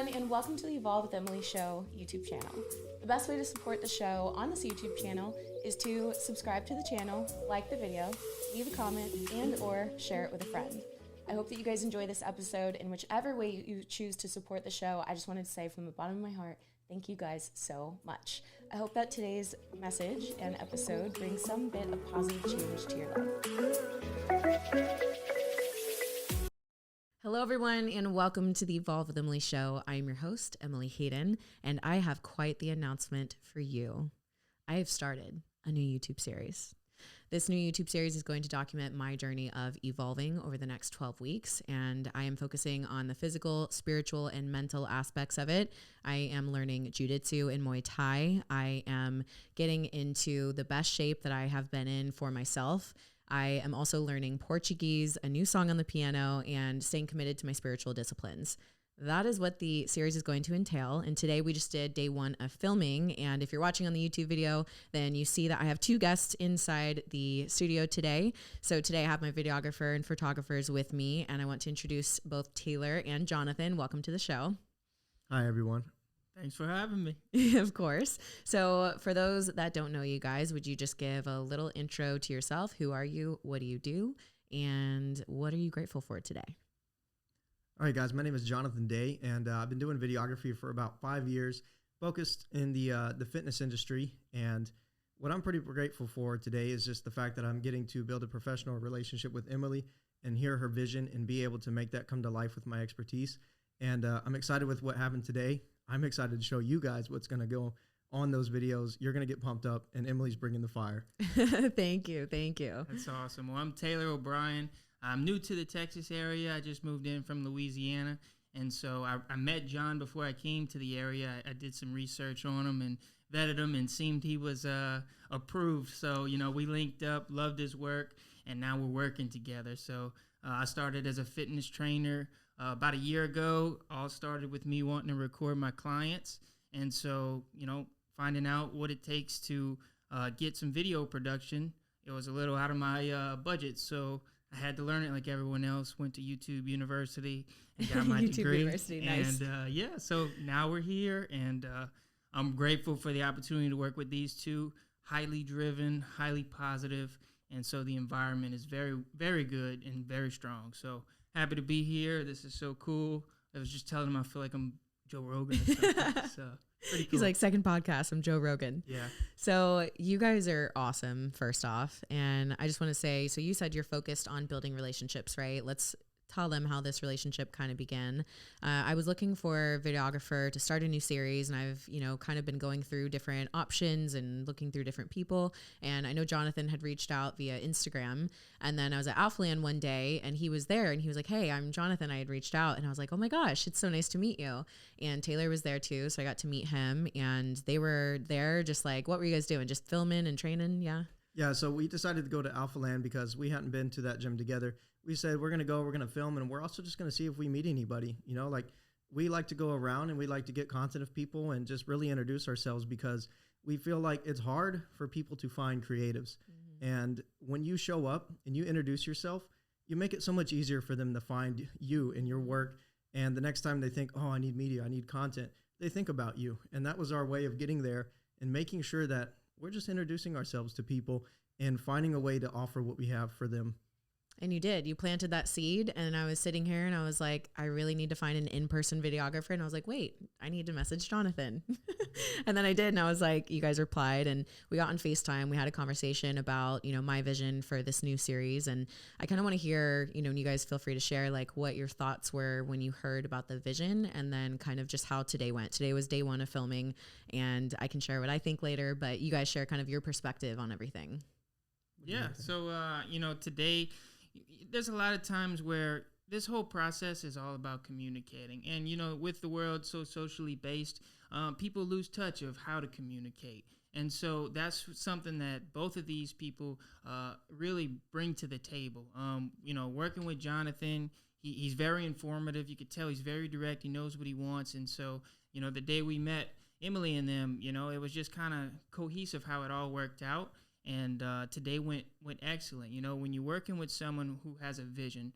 everyone, and welcome to the Evolve with Emily Show YouTube channel. The best way to support the show on this YouTube channel is to subscribe to the channel, like the video, leave a comment, and or share it with a friend. I hope that you guys enjoy this episode, and whichever way you choose to support the show, I just wanted to say from the bottom of my heart, thank you guys so much. I hope that today's message and episode brings some bit of positive change to your life. Hello, everyone, and welcome to the Evolve with Emily Show. I am your host, Emily Hayden, and I have quite the announcement for you. I have started a new YouTube series. This new YouTube series is going to document my journey of evolving over the next 12 weeks, and I am focusing on the physical, spiritual, and mental aspects of it. I am learning jiu-jitsu and Muay Thai. I am getting into the best shape that I have been in for myself. I am also learning Portuguese, a new song on the piano, and staying committed to my spiritual disciplines. That is what the series is going to entail. And today we just did day one of filming. And if you're watching on the YouTube video, then you see that I have two guests inside the studio today. So today I have my videographer and photographers with me. And I want to introduce both Taylor and Jonathan. Welcome to the show. Hi, everyone. Thanks for having me. Of course. So for those that don't know you guys, would you just give a little intro to yourself? Who are you? What do you do? And what are you grateful for today? All right, guys, my name is Jonathan Day, and I've been doing videography for about 5 years, focused in the fitness industry. And what I'm pretty grateful for today is just the fact that I'm getting to build a professional relationship with Emily and hear her vision and be able to make that come to life with my expertise. And I'm excited with what happened today. I'm excited to show you guys what's going to go on those videos. You're going to get pumped up, and Emily's bringing the fire. Thank you. Thank you. That's awesome. Well, I'm Taylor O'Brien. I'm new to the Texas area. I just moved in from Louisiana. And so I met John before I came to the area. I did some research on him and vetted him and seemed he was approved. So, we linked up, loved his work, and now we're working together. So I started as a fitness trainer about a year ago. All started with me wanting to record my clients. And so, finding out what it takes to get some video production, it was a little out of my budget. So I had to learn it like everyone else. Went to YouTube University and got my YouTube degree. University, nice. And so now we're here, and I'm grateful for the opportunity to work with these two, highly driven, highly positive, and so the environment is very, very good and very strong. So happy to be here. This is so cool. I was just telling him I feel like I'm Joe Rogan or something. So pretty cool. He's like, second podcast, I'm Joe Rogan. Yeah. So you guys are awesome, first off. And I just want to say, so you said you're focused on building relationships, right? Let's tell them how this relationship kind of began. I was looking for a videographer to start a new series, and I've, kind of been going through different options and looking through different people. And I know Jonathan had reached out via Instagram, and then I was at Alphaland one day and he was there and he was like, "Hey, I'm Jonathan. I had reached out." And I was like, "Oh my gosh, it's so nice to meet you." And Taylor was there too. So I got to meet him, and they were there just like, what were you guys doing? Just filming and training? Yeah. Yeah, so we decided to go to Alphaland because we hadn't been to that gym together. We said, we're going to go, we're going to film, and we're also just going to see if we meet anybody. We like to go around and we like to get content of people and just really introduce ourselves because we feel like it's hard for people to find creatives. Mm-hmm. And when you show up and you introduce yourself, you make it so much easier for them to find you and your work. And the next time they think, oh, I need media, I need content, they think about you. And that was our way of getting there and making sure that we're just introducing ourselves to people and finding a way to offer what we have for them. And you did. You planted that seed, and I was sitting here and I was like, I really need to find an in-person videographer. And I was like, wait, I need to message Jonathan. And then I did, and I was like, you guys replied, and we got on FaceTime. We had a conversation about, my vision for this new series. And I kind of want to hear, and you guys feel free to share like what your thoughts were when you heard about the vision, and then kind of just how today went. Today was day one of filming, and I can share what I think later, but you guys share kind of your perspective on everything. Yeah. So, today, there's a lot of times where this whole process is all about communicating. And, with the world so socially based, people lose touch of how to communicate. And so that's something that both of these people really bring to the table. Working with Jonathan, he's very informative. You could tell he's very direct. He knows what he wants. And so, the day we met Emily and them, it was just kind of cohesive how it all worked out. And today went excellent. When you're working with someone who has a vision,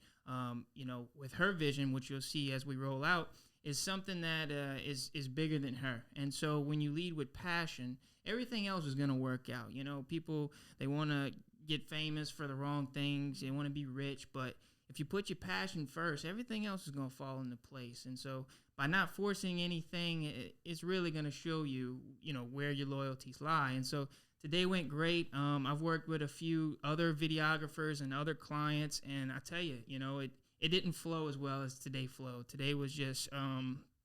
with her vision, which you'll see as we roll out, is something that is bigger than her. And so when you lead with passion, everything else is going to work out. You know, people, they want to get famous for the wrong things. They want to be rich. But if you put your passion first, everything else is going to fall into place. And so by not forcing anything, it's really going to show you, you know, where your loyalties lie. And so today went great. I've worked with a few other videographers and other clients, and I tell you, you know, it didn't flow as well as today flowed. Today was just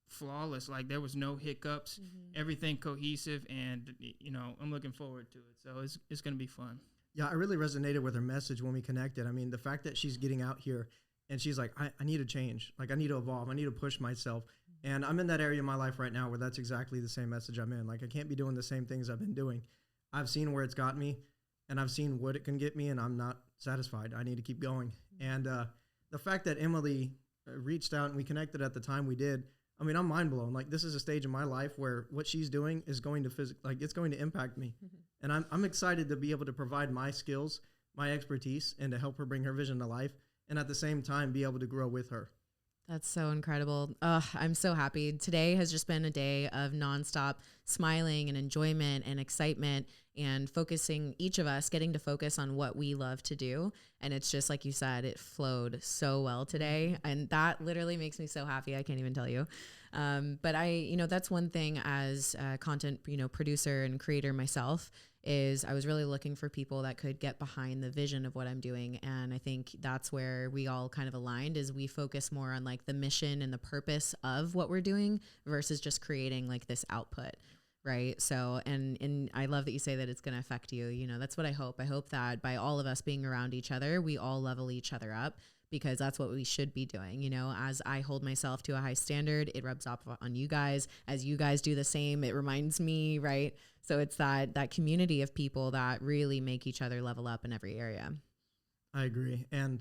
flawless. Like, there was no hiccups, everything cohesive, and, you know, I'm looking forward to it. So it's going to be fun. Yeah, I really resonated with her message when we connected. I mean, the fact that she's getting out here and she's like, I need to change. Like, I need to evolve. I need to push myself. And I'm in that area of my life right now where that's exactly the same message I'm in. Like, I can't be doing the same things I've been doing. I've seen where it's got me, and I've seen what it can get me, and I'm not satisfied. I need to keep going. And the fact that Emily reached out and we connected at the time we did, I mean, I'm mind blown. Like, this is a stage in my life where what she's doing is going to it's going to impact me. And I'm excited to be able to provide my skills, my expertise, and to help her bring her vision to life, and at the same time be able to grow with her. That's so incredible. I'm so happy. Today has just been a day of nonstop smiling and enjoyment and excitement, and focusing, each of us getting to focus on what we love to do. And it's just like you said, it flowed so well today. And that literally makes me so happy. I can't even tell you. But that's one thing as a content, producer and creator myself, is I was really looking for people that could get behind the vision of what I'm doing. And I think that's where we all kind of aligned, is we focus more on like the mission and the purpose of what we're doing versus just creating like this output. Right. So, and I love that you say that it's going to affect you. You know, that's what I hope. I hope that by all of us being around each other, we all level each other up, because that's what we should be doing. You know, as I hold myself to a high standard, it rubs off on you guys. As you guys do the same, it reminds me, right? So it's that community of people that really make each other level up in every area. I agree. And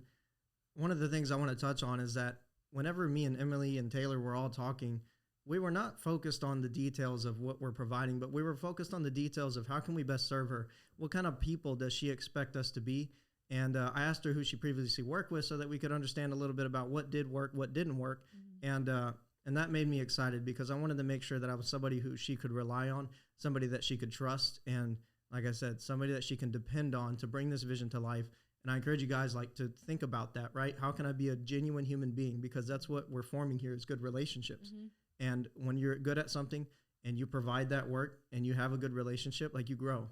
one of the things I want to touch on is that whenever me and Emily and Taylor were all talking, we were not focused on the details of what we're providing, but we were focused on the details of how can we best serve her? What kind of people does she expect us to be? And I asked her who she previously worked with so that we could understand a little bit about what did work, what didn't work. And that made me excited, because I wanted to make sure that I was somebody who she could rely on, somebody that she could trust, and like I said, somebody that she can depend on to bring this vision to life. And I encourage you guys to think about that, right? How can I be a genuine human being? Because that's what we're forming here, is good relationships. And when you're good at something and you provide that work and you have a good relationship, like, you grow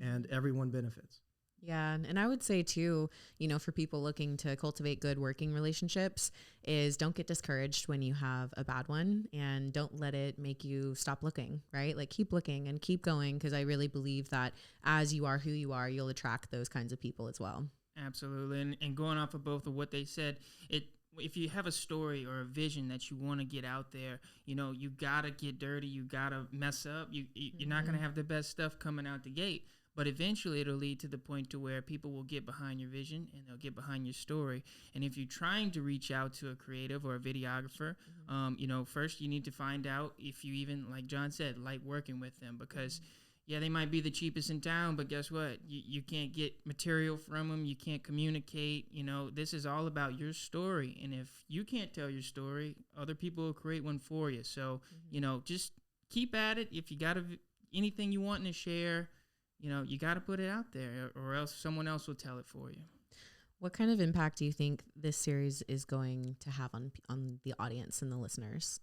and everyone benefits. Yeah. And I would say too, for people looking to cultivate good working relationships, is don't get discouraged when you have a bad one, and don't let it make you stop looking, right? Like, keep looking and keep going, because I really believe that as you are who you are, you'll attract those kinds of people as well. Absolutely. And going off of both of what they said, if you have a story or a vision that you want to get out there, you got to get dirty. You got to mess up. You're not going to have the best stuff coming out the gate. But eventually it'll lead to the point to where people will get behind your vision and they'll get behind your story. And if you're trying to reach out to a creative or a videographer, first you need to find out if you even, like John said, like working with them, because they might be the cheapest in town, but guess what? You can't get material from them. You can't communicate. This is all about your story. And if you can't tell your story, other people will create one for you. So, just keep at it. If you got anything you want to share, you got to put it out there, or else someone else will tell it for you. What kind of impact do you think this series is going to have on the audience and the listeners?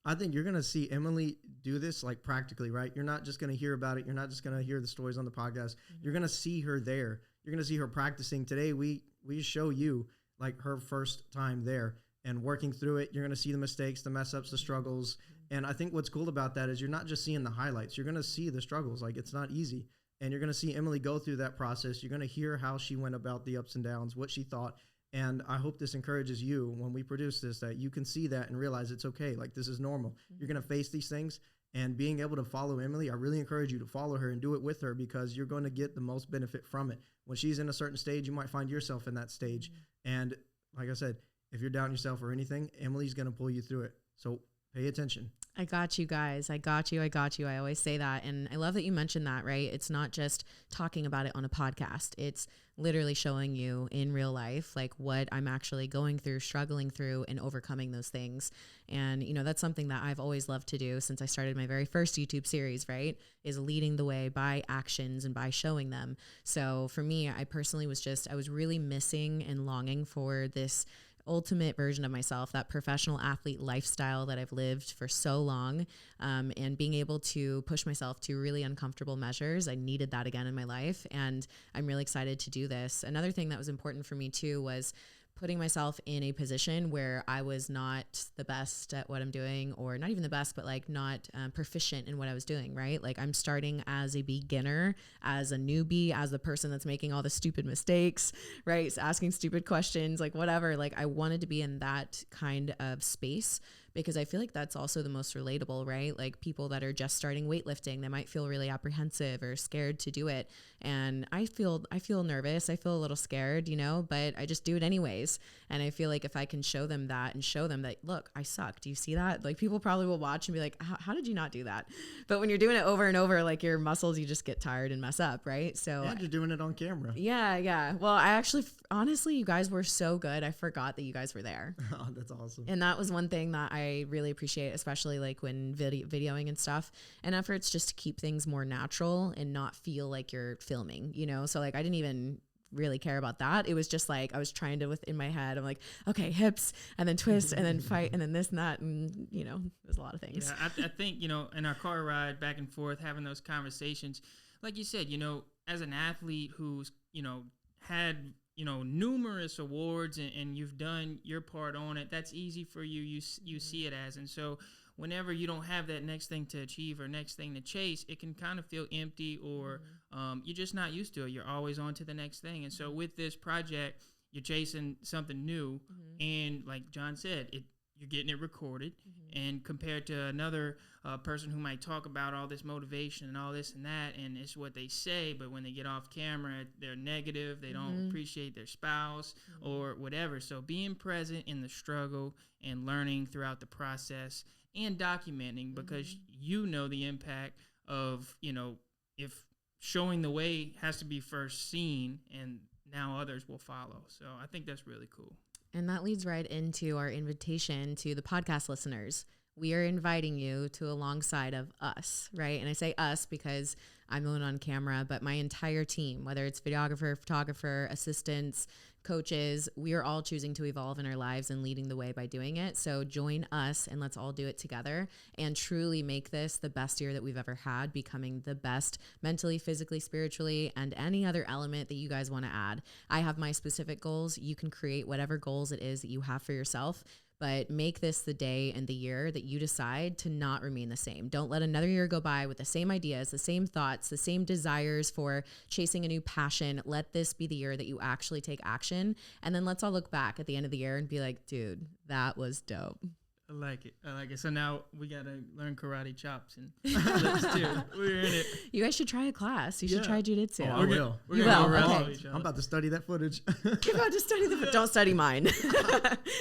I think you're going to see Emily do this like practically, right? You're not just going to hear about it. You're not just going to hear the stories on the podcast. You're going to see her there. You're going to see her practicing. Today, we show you like her first time there and working through it. You're going to see the mistakes, the mess ups, the struggles. And I think what's cool about that is you're not just seeing the highlights. You're going to see the struggles. Like, it's not easy. And you're going to see Emily go through that process. You're going to hear how she went about the ups and downs, what she thought. And I hope this encourages you when we produce this, that you can see that and realize it's okay. Like, this is normal. You're going to face these things, and being able to follow Emily, I really encourage you to follow her and do it with her, because you're going to get the most benefit from it. When she's in a certain stage, you might find yourself in that stage. And like I said, if you're doubting yourself or anything, Emily's going to pull you through it. So pay attention. I got you guys. I got you. I got you. I always say that. And I love that you mentioned that, right? It's not just talking about it on a podcast. It's literally showing you in real life, like what I'm actually going through, struggling through, and overcoming those things. And, you know, that's something that I've always loved to do since I started my very first YouTube series, right? Is leading the way by actions and by showing them. So for me, I personally I was really missing and longing for this ultimate version of myself, that professional athlete lifestyle that I've lived for so long, and being able to push myself to really uncomfortable measures. I needed that again in my life, and I'm really excited to do this. Another thing that was important for me too was putting myself in a position where I was not the best at what I'm doing, or not even the best, but like not proficient in what I was doing, right? Like I'm starting as a beginner, as a newbie, as the person that's making all the stupid mistakes, right? Asking stupid questions, like whatever. Like I wanted to be in that kind of space because I feel like that's also the most relatable, right? Like people that are just starting weightlifting, they might feel really apprehensive or scared to do it. And I feel nervous. I feel a little scared, you know, but I just do it anyways. And I feel like if I can show them that and show them that, look, I suck. Do you see that? Like people probably will watch and be like, how did you not do that? But when you're doing it over and over, like your muscles, you just get tired and mess up, right? So and you're doing it on camera. Yeah. Well, I actually, honestly, you guys were so good. I forgot that you guys were there. Oh, that's awesome. And that was one thing that I really appreciate, especially like when videoing and stuff, and efforts just to keep things more natural and not feel like you're filming, you know? So like, I didn't even really care about that. It was just like, I was trying to, within my head, I'm like, okay, hips and then twist and then fight and then this and that. And, you know, there's a lot of things. Yeah, I think, you know, in our car ride back and forth, having those conversations, like you said, you know, as an athlete who's, you know, had, you know, numerous awards and you've done your part on it, that's easy for you. You see it as. And so whenever you don't have that next thing to achieve or next thing to chase, it can kind of feel empty or you're just not used to it. You're always on to the next thing. And so with this project, you're chasing something new. And like John said, you're getting it recorded. And compared to another person who might talk about all this motivation and all this and that, and it's what they say, but when they get off camera, they're negative. They don't appreciate their spouse or whatever. So being present in the struggle and learning throughout the process and documenting, because you know the impact of, you know, if showing the way has to be first seen and now others will follow. So I think that's really cool. And that leads right into our invitation to the podcast listeners. We are inviting you to alongside of us, right? And I say us because I'm the one on camera, but my entire team, whether it's videographer, photographer, assistants, coaches, we are all choosing to evolve in our lives and leading the way by doing it. So join us and let's all do it together and truly make this the best year that we've ever had, becoming the best mentally, physically, spiritually, and any other element that you guys want to add. I have my specific goals. You can create whatever goals it is that you have for yourself, but make this the day and the year that you decide to not remain the same. Don't let another year go by with the same ideas, the same thoughts, the same desires for chasing a new passion. Let this be the year that you actually take action. And then let's all look back at the end of the year and be like, dude, that was dope. I like it. So now we got to learn karate chops and flips too. We're in it. You guys should try a class. You should try jiu-jitsu. Oh, I will. You will. Okay. I'm about to study that footage. You're about to study don't study mine.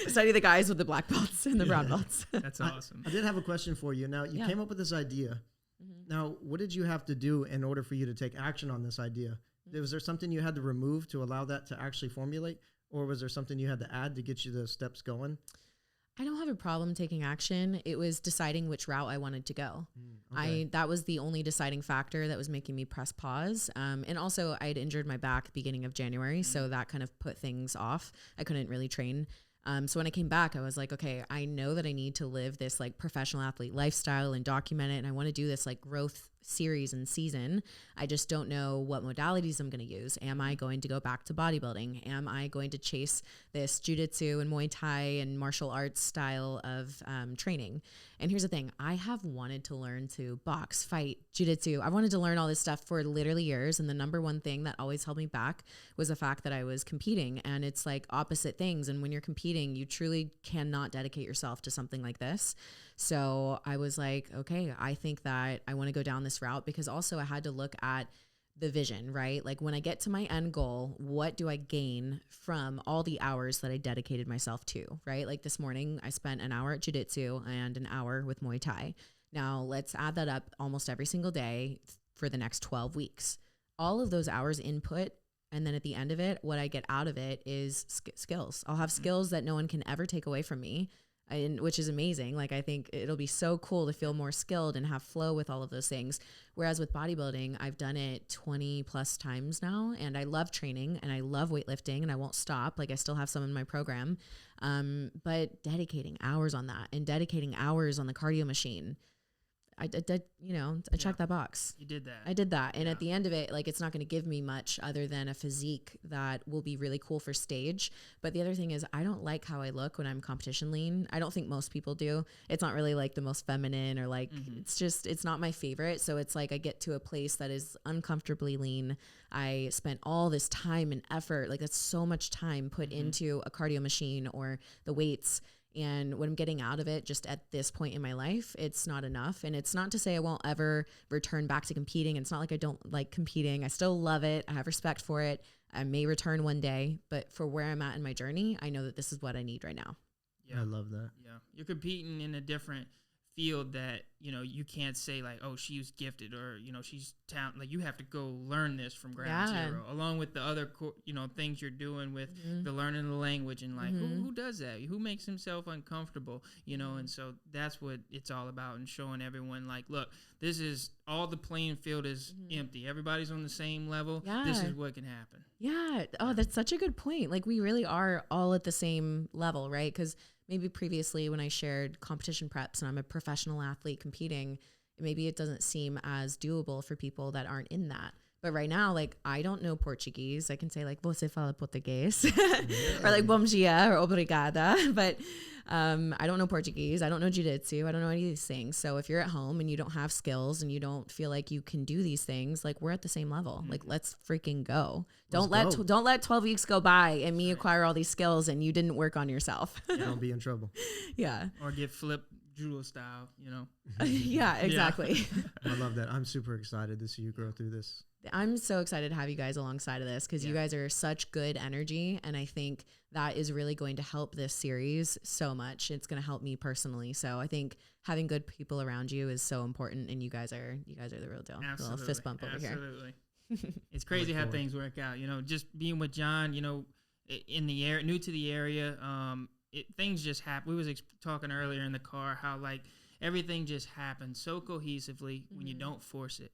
Study the guys with the black belts and the brown belts. That's awesome. I did have a question for you. Now, you came up with this idea. Now, what did you have to do in order for you to take action on this idea? Was there something you had to remove to allow that to actually formulate? Or was there something you had to add to get you the steps going? I don't have a problem taking action. It was deciding which route I wanted to go. Okay. That was the only deciding factor that was making me press pause. And also I had injured my back beginning of January. So that kind of put things off. I couldn't really train. So when I came back, I was like, okay, I know that I need to live this like professional athlete lifestyle and document it. And I want to do this like growth series and season. I just don't know what modalities I'm going to use. Am I going to go back to bodybuilding? Am I going to chase this jiu-jitsu and Muay Thai and martial arts style of training? And here's the thing. I have wanted to learn to box, fight, jiu-jitsu. I wanted to learn all this stuff for literally years. And the number one thing that always held me back was the fact that I was competing. And it's like opposite things. And when you're competing, you truly cannot dedicate yourself to something like this. So I was like, okay, I think that I want to go down this route, because also I had to look at the vision, right? Like when I get to my end goal, what do I gain from all the hours that I dedicated myself to, right? Like this morning, I spent an hour at jiu-jitsu and an hour with Muay Thai. Now let's add that up almost every single day for the next 12 weeks. All of those hours input, and then at the end of it, what I get out of it is skills. I'll have skills that no one can ever take away from me, which is amazing. Like I think it'll be so cool to feel more skilled and have flow with all of those things. Whereas with bodybuilding, I've done it 20 plus times now, and I love training and I love weightlifting and I won't stop. Like I still have some in my program, but dedicating hours on that and dedicating hours on the cardio machine, I checked that box. You did that. I did that. And at the end of it, like, it's not going to give me much other than a physique that will be really cool for stage. But the other thing is I don't like how I look when I'm competition lean. I don't think most people do. It's not really like the most feminine or like, it's not my favorite. So it's like I get to a place that is uncomfortably lean. I spent all this time and effort. Like that's so much time put into a cardio machine or the weights. And what I'm getting out of it just at this point in my life, it's not enough. And it's not to say I won't ever return back to competing. It's not like I don't like competing. I still love it. I have respect for it. I may return one day, but for where I'm at in my journey, I know that this is what I need right now. Yeah, I love that. Yeah. You're competing in a different field that, you can't say like, oh, she was gifted or, she's talented. Like you have to go learn this from ground zero, along with the other, things you're doing with the learning the language and like, who does that? Who makes himself uncomfortable, and so that's what it's all about and showing everyone like, look, this is all the playing field is empty. Everybody's on the same level. Yeah. This is what can happen. Yeah. Oh, that's such a good point. Like we really are all at the same level, right? Because maybe previously when I shared competition preps and I'm a professional athlete competing, maybe it doesn't seem as doable for people that aren't in that. But right now, like I don't know Portuguese. I can say like, você fala português or like bom dia or obrigada. But I don't know Portuguese. I don't know jiu-jitsu. I don't know any of these things. So if you're at home and you don't have skills and you don't feel like you can do these things, like we're at the same level. Like let's freaking go. Don't let 12 weeks go by and me acquire all these skills and you didn't work on yourself. Don't be in trouble. Yeah. Or get flipped judo style, Yeah, exactly. I love that. I'm super excited to see you grow through this. I'm so excited to have you guys alongside of this because you guys are such good energy. And I think that is really going to help this series so much. It's going to help me personally. So I think having good people around you is so important. And you guys are the real deal. Absolutely. A little fist bump over here. Absolutely. It's crazy how things work out. Just being with John, in the area, new to the area, things just happen. We was talking earlier in the car how like everything just happens so cohesively when you don't force it.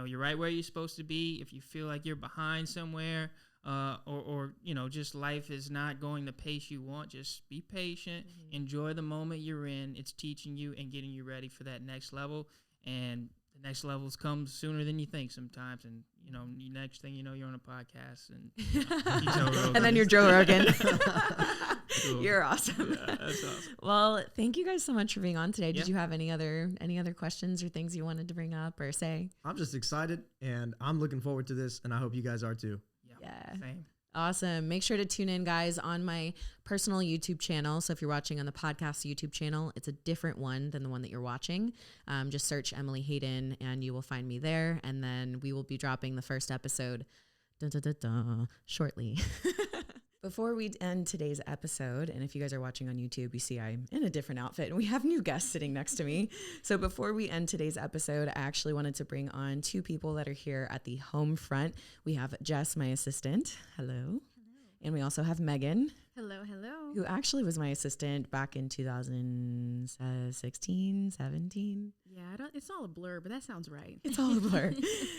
You're right where you're supposed to be. If you feel like you're behind somewhere, or just life is not going the pace you want, just be patient, enjoy the moment you're in. It's teaching you and getting you ready for that next level. And the next levels come sooner than you think sometimes. And, the next thing you know, you're on a podcast and and then you're Joe Rogan. Cool. You're awesome. Yeah, that's awesome. Well, thank you guys so much for being on today. Did you have any other questions or things you wanted to bring up or say? I'm just excited and I'm looking forward to this and I hope you guys are too. Yeah. Same. Awesome. Make sure to tune in, guys, on my personal YouTube channel. So if you're watching on the podcast YouTube channel, it's a different one than the one that you're watching. Just search Emily Hayden and you will find me there. And then we will be dropping the first episode shortly. Before we end today's episode, and if you guys are watching on YouTube, you see I'm in a different outfit and we have new guests sitting next to me. So before we end today's episode, I actually wanted to bring on two people that are here at the home front. We have Jess, my assistant. Hello. Hello. And we also have Megan. Hello, hello. Who actually was my assistant back in 2016, 17. Yeah, it's all a blur, but that sounds right. It's all a blur.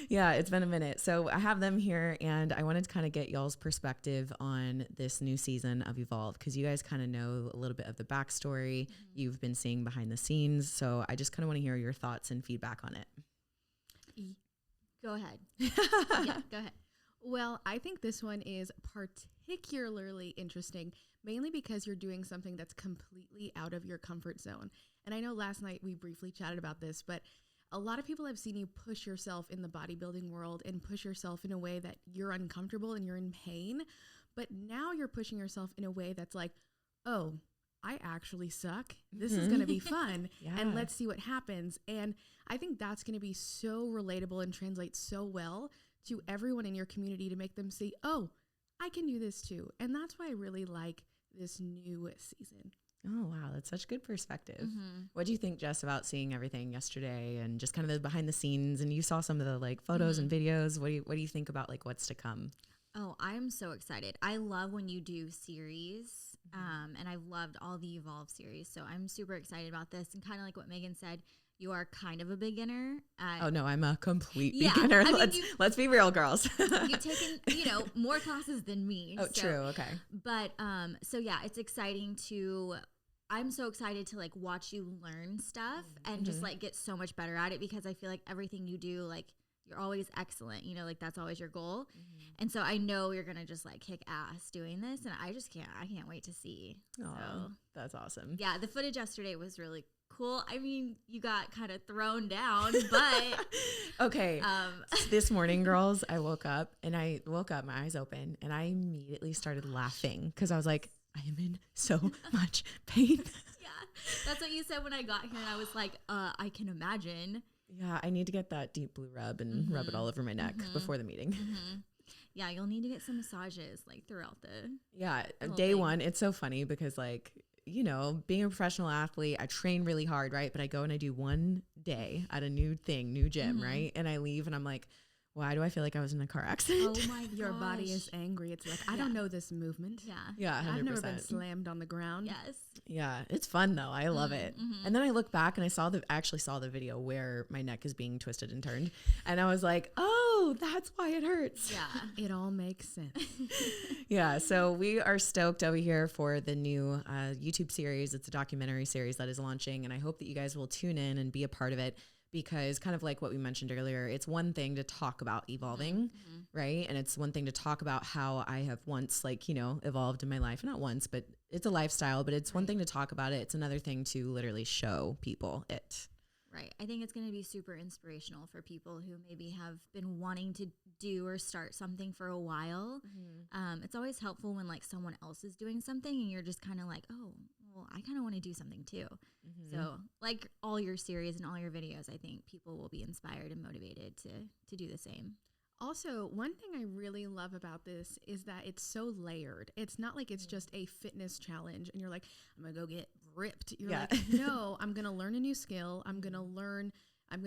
Yeah, it's been a minute. So I have them here, and I wanted to kind of get y'all's perspective on this new season of Evolve, because you guys kind of know a little bit of the backstory. You've been seeing behind the scenes. So I just kind of want to hear your thoughts and feedback on it. Go ahead. Yeah, go ahead. Well, I think this one is particularly interesting, mainly because you're doing something that's completely out of your comfort zone. And I know last night we briefly chatted about this, but a lot of people have seen you push yourself in the bodybuilding world and push yourself in a way that you're uncomfortable and you're in pain. But now you're pushing yourself in a way that's like, oh, I actually suck. This is going to be fun. And let's see what happens. And I think that's going to be so relatable and translate so well to everyone in your community to make them see, oh, I can do this too. And that's why I really like this new season. Oh, wow. That's such good perspective. What do you think, Jess, about seeing everything yesterday and just kind of the behind the scenes? And you saw some of the like photos and videos. What do you think about like what's to come? Oh, I am so excited. I love when you do series, and I've loved all the Evolve series. So I'm super excited about this. And kind of like what Megan said, you are kind of a beginner. Oh, no, I'm a complete beginner. I mean, let's be real, girls. You've taken, more classes than me. Oh, true. Okay. But so, yeah, it's exciting I'm so excited to like watch you learn stuff and just like get so much better at it, because I feel like everything you do, like you're always excellent, like that's always your goal. And so I know you're going to just like kick ass doing this, and I can't wait to see. Oh, so, that's awesome. Yeah. The footage yesterday was really cool. I mean, you got kind of thrown down, but okay. This morning, girls, I woke up, my eyes open, and I immediately started laughing because I was like, I am in so much pain. Yeah, that's what you said when I got here, and I was like, I can imagine. Yeah, I need to get that deep blue rub and rub it all over my neck before the meeting. Yeah, you'll need to get some massages like throughout the day thing. One, it's so funny because like, being a professional athlete, I train really hard, right? But I go and I do one day at a new gym, right? And I leave and I'm like, why do I feel like I was in a car accident? Oh my gosh. Your body is angry. It's like, I don't know this movement. Yeah. Yeah, 100%. I've never been slammed on the ground. Yes. Yeah, it's fun though. I love it. And then I look back and I actually saw the video where my neck is being twisted and turned. And I was like, oh, that's why it hurts. Yeah. It all makes sense. Yeah. So we are stoked over here for the new YouTube series. It's a documentary series that is launching. And I hope that you guys will tune in and be a part of it. Because kind of like what we mentioned earlier, it's one thing to talk about evolving, right? And it's one thing to talk about how I have once evolved in my life. Not once, but it's a lifestyle, but it's one thing to talk about it. It's another thing to literally show people it. Right. I think it's going to be super inspirational for people who maybe have been wanting to do or start something for a while. It's always helpful when like someone else is doing something and you're just kind of like, oh, well, I kind of want to do something too. So like all your series and all your videos, I think people will be inspired and motivated to do the same. Also, one thing I really love about this is that it's so layered. It's not like it's just a fitness challenge and you're like, I'm going to go get ripped. You're like, no, I'm going to learn a new skill. I'm going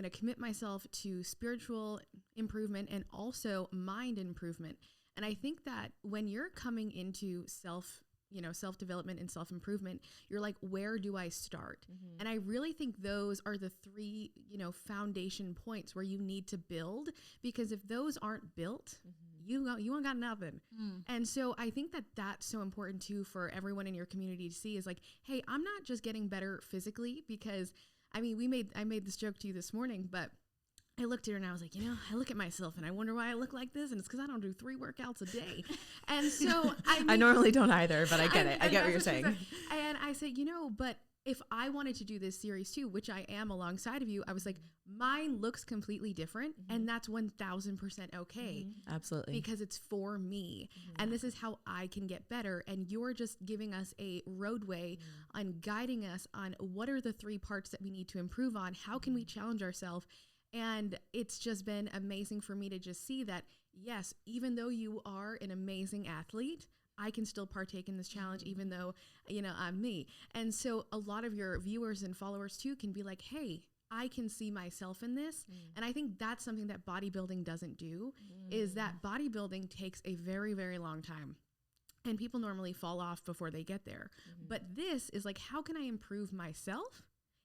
to commit myself to spiritual improvement and also mind improvement. And I think that when you're coming into self-development and self-improvement, you're like, where do I start? And I really think those are the three, foundation points where you need to build, because if those aren't built, you ain't got nothing. And so I think that that's so important too for everyone in your community to see is like, hey, I'm not just getting better physically, because I mean, I made this joke to you this morning, but I looked at her and I was like, I look at myself and I wonder why I look like this. And it's because I don't do 3 workouts a day. And so I normally don't either, but I get it. I get what you're saying. And I said, but if I wanted to do this series too, which I am alongside of you, I was like, mine looks completely different. And that's 1000% okay. Absolutely. Because it's for me. And this is how I can get better. And you're just giving us a roadway on guiding us on what are the 3 parts that we need to improve on? How can we challenge ourselves? And it's just been amazing for me to just see that, yes, even though you are an amazing athlete, I can still partake in this challenge, even though, I'm me. And so a lot of your viewers and followers too can be like, hey, I can see myself in this. And I think that's something that bodybuilding doesn't do, is that bodybuilding takes a very, very long time. And people normally fall off before they get there. But this is like, how can I improve myself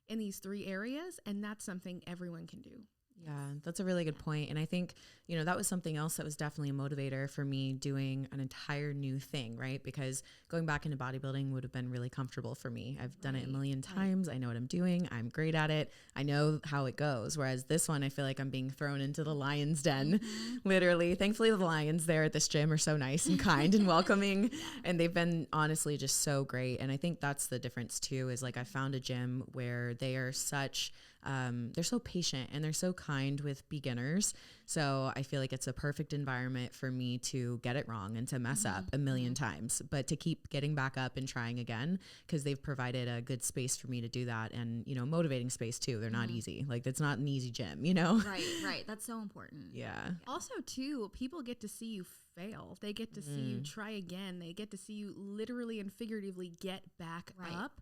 in these 3 areas? And that's something everyone can do. Yeah, that's a really good point. And I think, that was something else that was definitely a motivator for me doing an entire new thing, right? Because going back into bodybuilding would have been really comfortable for me. I've done it a million times. I know what I'm doing. I'm great at it. I know how it goes. Whereas this one, I feel like I'm being thrown into the lion's den, literally. Thankfully, the lions there at this gym are so nice and kind and welcoming. And they've been honestly just so great. And I think that's the difference too, is like I found a gym where they are such they're so patient and they're so kind with beginners. So I feel like it's a perfect environment for me to get it wrong and to mess up a million times, but to keep getting back up and trying again, because they've provided a good space for me to do that. And, you know, motivating space too. They're not easy. Like, it's not an easy gym, you know? Right. That's so important. Yeah. Also, too, people get to see you fail. They get to see you try again. They get to see you literally and figuratively get back up.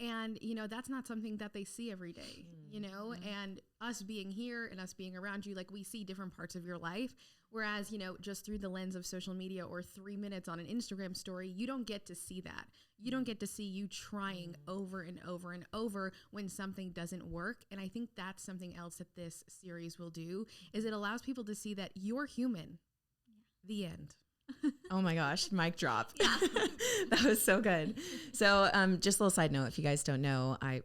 And, you know, that's not something that they see every day, you know, and us being here and us being around you, like, we see different parts of your life. Whereas, you know, just through the lens of social media or 3 minutes on an Instagram story, you don't get to see that. You don't get to see you trying over and over and over when something doesn't work. And I think that's something else that this series will do, is it allows people to see that you're human. The end. Oh my gosh, mic drop. Yeah. That was so good. So just a little side note, if you guys don't know, I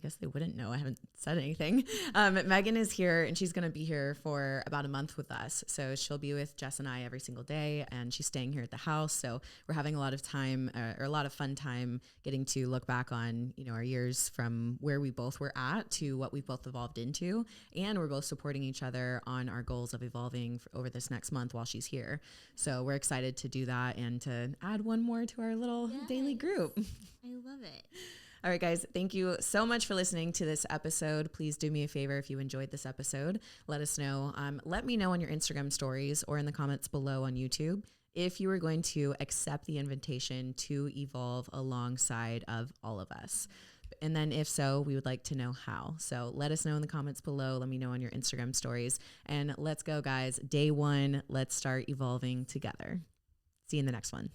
guess they wouldn't know. I haven't said anything. Megan is here and she's going to be here for about a month with us. So she'll be with Jess and I every single day, and she's staying here at the house. So we're having a lot of time or a lot of fun time getting to look back on, you know, our years from where we both were at to what we've both evolved into. And we're both supporting each other on our goals of evolving over this next month while she's here. So we're excited to do that and to add one more to our little daily group. I love it. All right, guys, thank you so much for listening to this episode. Please do me a favor if you enjoyed this episode. Let us know. Let me know on your Instagram stories or in the comments below on YouTube if you are going to accept the invitation to evolve alongside of all of us. And then if so, we would like to know how. So let us know in the comments below. Let me know on your Instagram stories. And let's go, guys. Day 1, let's start evolving together. See you in the next one.